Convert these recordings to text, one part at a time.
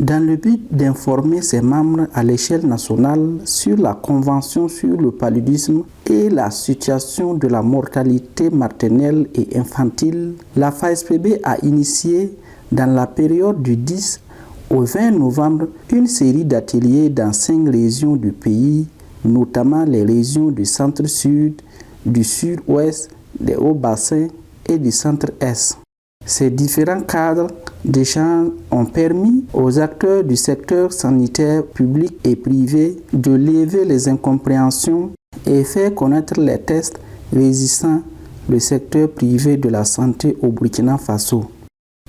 dans le but d'informer ses membres à l'échelle nationale sur la Convention sur le paludisme et la situation de la mortalité maternelle et infantile. La FASPB a initié dans la période du 10 au 20 novembre une série d'ateliers dans 5 régions du pays, notamment les régions du centre-sud, du sud-ouest, des hauts-bassins et du centre-est. Ces différents cadres d'échange ont permis aux acteurs du secteur sanitaire public et privé de lever les incompréhensions et faire connaître les tests résistants du secteur privé de la santé au Burkina Faso.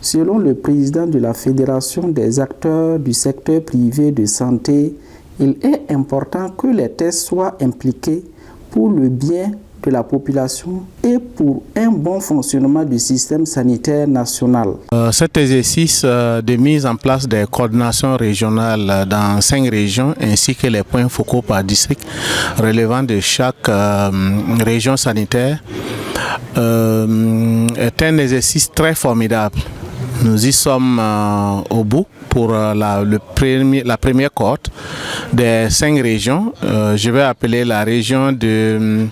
Selon le président de la Fédération des acteurs du secteur privé de santé, il est important que les tests soient impliqués pour le bien de la population et pour un bon fonctionnement du système sanitaire national. Cet exercice de mise en place des coordinations régionales dans 5 régions ainsi que les points focaux par district relevant de chaque région sanitaire est un exercice très formidable. Nous y sommes au bout pour la première cohorte des 5 régions. Je vais appeler la région du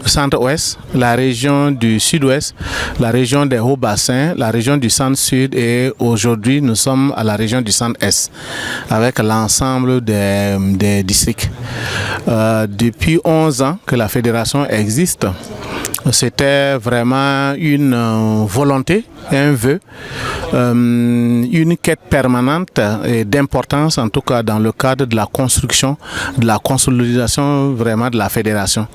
centre-ouest, la région du sud-ouest, la région des hauts-bassins, la région du centre-sud et aujourd'hui nous sommes à la région du centre-est avec l'ensemble des districts. Depuis 11 ans que la fédération existe, c'était vraiment une volonté, un vœu, une quête permanente et d'importance en tout cas dans le cadre de la construction, de la consolidation vraiment de la fédération.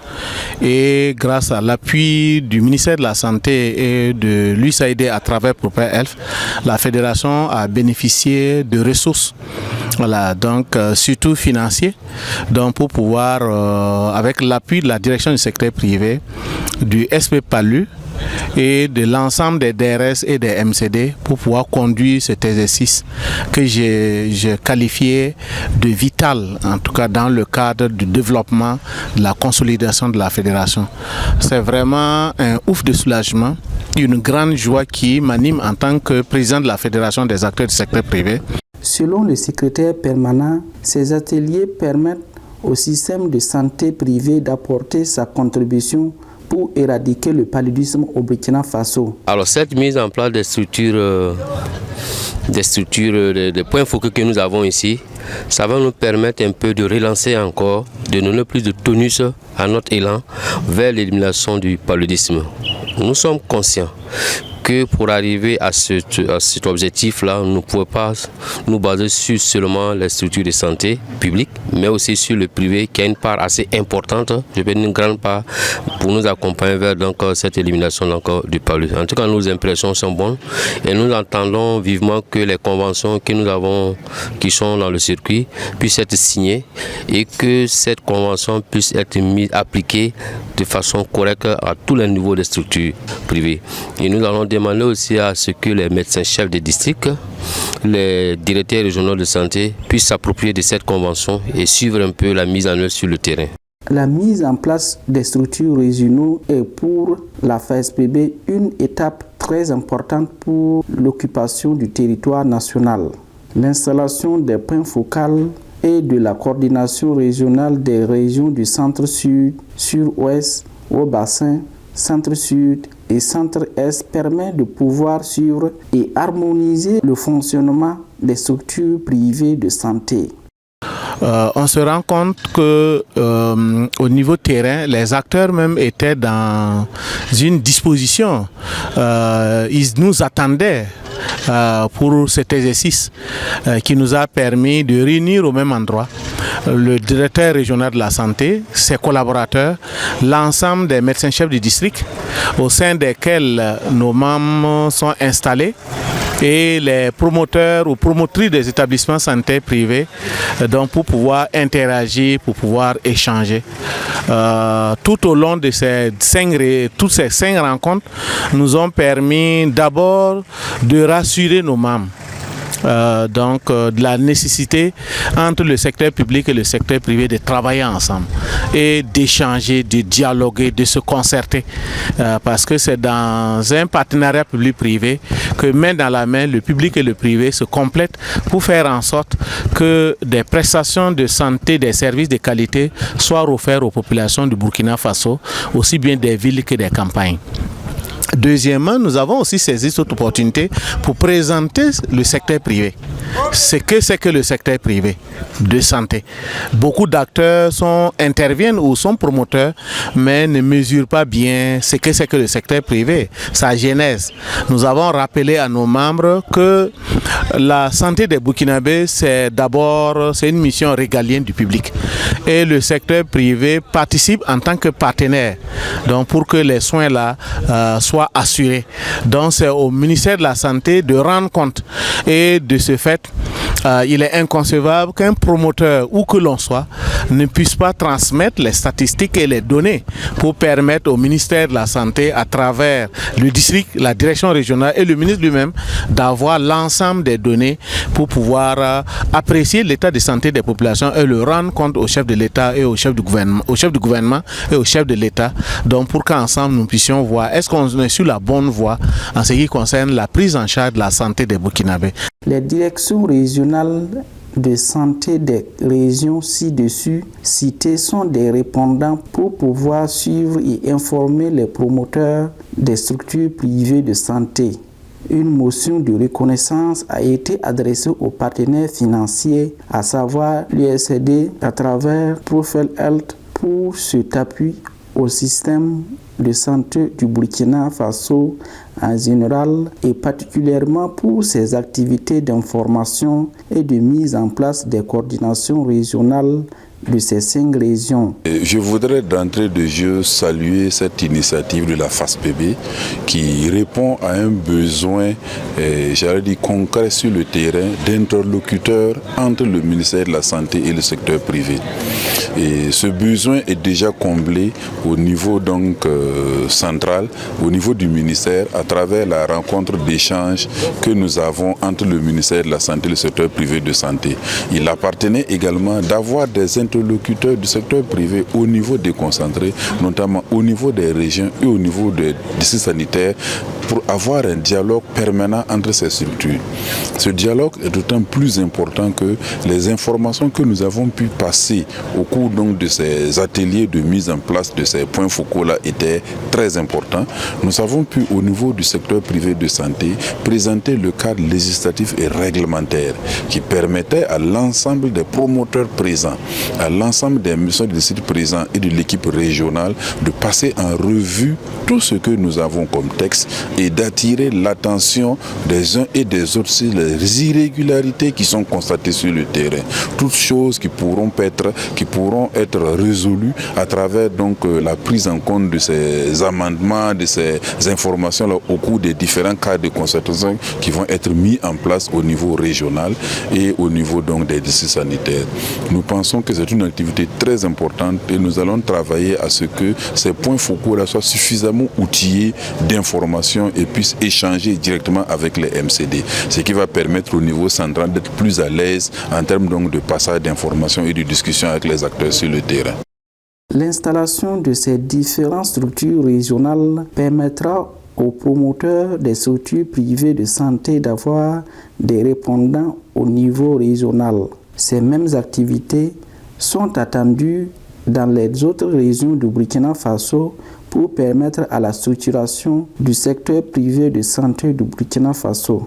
Et grâce à l'appui du ministère de la Santé et de l'USAID à travers Proper Health, la fédération a bénéficié de ressources, voilà, donc surtout financiers, donc pour pouvoir, avec l'appui de la direction du secteur privé, du SP PALU et de l'ensemble des DRS et des MCD pour pouvoir conduire cet exercice que j'ai qualifié de vital, en tout cas dans le cadre du développement, de la consolidation de la fédération. C'est vraiment un ouf de soulagement, une grande joie qui m'anime en tant que président de la Fédération des acteurs du secteur privé. Selon le secrétaire permanent, ces ateliers permettent au système de santé privé d'apporter sa contribution pour éradiquer le paludisme au Burkina Faso. Alors cette mise en place des structures, des points focaux que nous avons ici, ça va nous permettre un peu de relancer encore, de donner plus de tonus à notre élan vers l'élimination du paludisme. Nous sommes conscients que pour arriver à cet objectif-là, nous ne pouvons pas nous baser sur seulement les structures de santé publique, mais aussi sur le privé qui a une part assez importante, je vais dire une grande part, pour nous accompagner vers donc, cette élimination donc, du paludisme. En tout cas, nos impressions sont bonnes et nous entendons vivement que les conventions que nous avons, qui sont dans le circuit, puissent être signées et que cette convention puisse être appliquée de façon correcte à tous les niveaux des structures privées. Et nous allons demander aussi à ce que les médecins-chefs des districts, les directeurs régionaux de santé puissent s'approprier de cette convention et suivre un peu la mise en œuvre sur le terrain. La mise en place des structures régionaux est pour la FASPB une étape très importante pour l'occupation du territoire national. L'installation des points focaux et de la coordination régionale des régions du centre-sud, sud-ouest, haut-bassin, centre-sud et centre-est permet de pouvoir suivre et harmoniser le fonctionnement des structures privées de santé. On se rend compte que au niveau terrain, les acteurs même étaient dans une disposition. Ils nous attendaient pour cet exercice qui nous a permis de réunir au même endroit le directeur régional de la santé, ses collaborateurs, l'ensemble des médecins-chefs du district au sein desquels nos membres sont installés et les promoteurs ou promotrices des établissements sanitaires privés donc pour pouvoir interagir, pour pouvoir échanger. Tout au long de toutes ces 5 rencontres nous ont permis d'abord de rassurer nos membres de la nécessité entre le secteur public et le secteur privé de travailler ensemble et d'échanger, de dialoguer, de se concerter, parce que c'est dans un partenariat public-privé que main dans la main, le public et le privé se complètent pour faire en sorte que des prestations de santé, des services de qualité soient offerts aux populations du Burkina Faso, aussi bien des villes que des campagnes. Deuxièmement, nous avons aussi saisi cette opportunité pour présenter le secteur privé. Ce que c'est que le secteur privé de santé. Beaucoup d'acteurs interviennent ou sont promoteurs, mais ne mesurent pas bien ce que c'est que le secteur privé, sa genèse. Nous avons rappelé à nos membres que la santé des Burkinabés, c'est une mission régalienne du public. Et le secteur privé participe en tant que partenaire, donc pour que les soins là soient assurés. Donc c'est au ministère de la Santé de rendre compte. Et de ce fait, il est inconcevable qu'un promoteur, où que l'on soit, ne puisse pas transmettre les statistiques et les données pour permettre au ministère de la Santé, à travers le district, la direction régionale et le ministre lui-même, d'avoir l'ensemble des données pour pouvoir apprécier l'état de santé des populations et le rendre compte au chef de l'État et au chef du gouvernement et au chef de l'État. Donc pour qu'ensemble nous puissions voir est-ce qu'on est sur la bonne voie en ce qui concerne la prise en charge de la santé des Burkinabés. Les directions régionales de santé des régions ci-dessus citées sont des répondants pour pouvoir suivre et informer les promoteurs des structures privées de santé. Une motion de reconnaissance a été adressée aux partenaires financiers, à savoir l'USAID à travers Profile Health, pour cet appui au système de santé du Burkina Faso en général et particulièrement pour ses activités d'information et de mise en place des coordinations régionales de ces 5 régions. Je voudrais d'entrée de jeu saluer cette initiative de la FASPB qui répond à un besoin, j'allais dire concret sur le terrain, d'interlocuteurs entre le ministère de la Santé et le secteur privé. Et ce besoin est déjà comblé au niveau donc central, au niveau du ministère, à travers la rencontre d'échange que nous avons entre le ministère de la Santé et le secteur privé de santé. Il appartenait également d'avoir des interlocuteurs du secteur privé au niveau déconcentré, notamment au niveau des régions et au niveau des districts sanitaires, pour avoir un dialogue permanent entre ces structures. Ce dialogue est d'autant plus important que les informations que nous avons pu passer au cours donc de ces ateliers de mise en place de ces points focaux-là étaient très importants. Nous avons pu, au niveau du secteur privé de santé, présenter le cadre législatif et réglementaire qui permettait à l'ensemble des promoteurs présents, à l'ensemble des missions de sites présents et de l'équipe régionale de passer en revue tout ce que nous avons comme texte et d'attirer l'attention des uns et des autres sur les irrégularités qui sont constatées sur le terrain. Toutes choses qui pourront être résolues à travers donc la prise en compte de ces amendements, de ces informations-là au cours des différents cas de concertation qui vont être mis en place au niveau régional et au niveau donc des districts sanitaires. Nous pensons que c'est une activité très importante et nous allons travailler à ce que ces points focaux-là soient suffisamment outillés d'informations et puissent échanger directement avec les MCD, ce qui va permettre au niveau central d'être plus à l'aise en termes donc de passage d'informations et de discussions avec les acteurs sur le terrain. L'installation de ces différentes structures régionales permettra aux promoteurs des structures privées de santé d'avoir des répondants au niveau régional. Ces mêmes activités sont attendues dans les autres régions du Burkina Faso pour permettre à la structuration du secteur privé de santé du Burkina Faso.